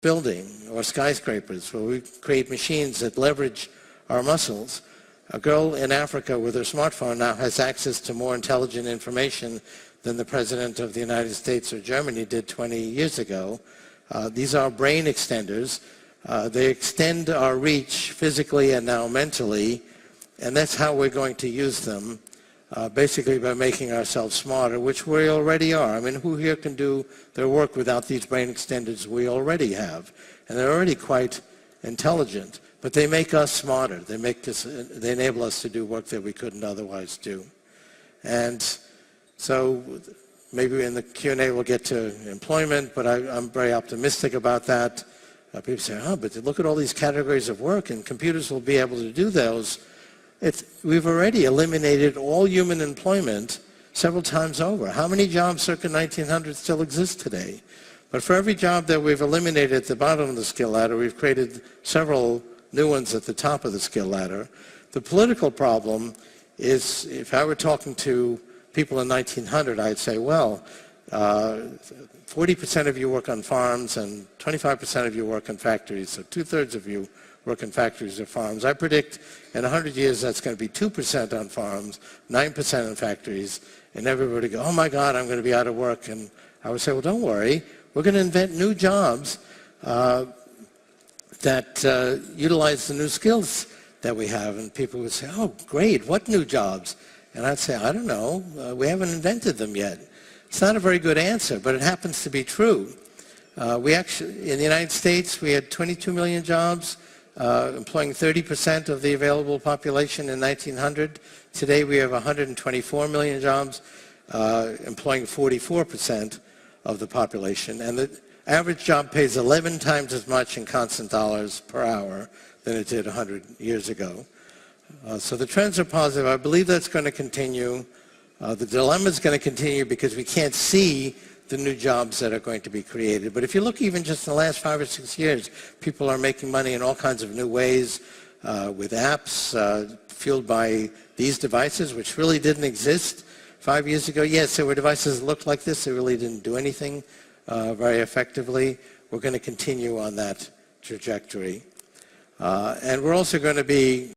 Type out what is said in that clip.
building or skyscrapers, where we create machines that leverage our muscles. A girl in Africa with her smartphone now has access to more intelligent information than the President of the United States or Germany did 20 years ago. These are brain extenders. They extend our reach physically and now mentally, and that's how we're going to use them, basically by making ourselves smarter, which we already are. I mean, who here can do their work without these brain extenders we already have? And they're already quite intelligent, but they make us smarter. They enable us to do work that we couldn't otherwise do. And so maybe in the Q&A we'll get to employment, but I'm very optimistic about that. People say, oh, but look at all these categories of work, and computers will be able to do those. We've already eliminated all human employment several times over. How many jobs circa 1900 still exist today? But for every job that we've eliminated at the bottom of the skill ladder, we've created several new ones at the top of the skill ladder. The political problem is, if I were talking to people in 1900, I'd say, well, 40% of you work on farms and 25% of you work in factories, so two-thirds of you work in factories or farms. I predict in 100 years that's going to be 2% on farms, 9% in factories, and everybody go, oh my God, I'm going to be out of work. And I would say, well, don't worry, we're going to invent new jobs that utilize the new skills that we have. And people would say, oh, great, what new jobs? And I'd say, I don't know, we haven't invented them yet. It's not a very good answer, but it happens to be true. We actually, in the United States, we had 22 million jobs, employing 30% of the available population in 1900. Today we have 124 million jobs, employing 44% of the population. And the average job pays 11 times as much in constant dollars per hour than it did 100 years ago. So the trends are positive. I believe that's going to continue. The dilemma is going to continue because we can't see the new jobs that are going to be created. But if you look even just in the last 5 or 6 years, people are making money in all kinds of new ways with apps fueled by these devices, which really didn't exist 5 years ago. Yes, there were devices that looked like this. They really didn't do anything very effectively. We're going to continue on that trajectory. And we're also going to be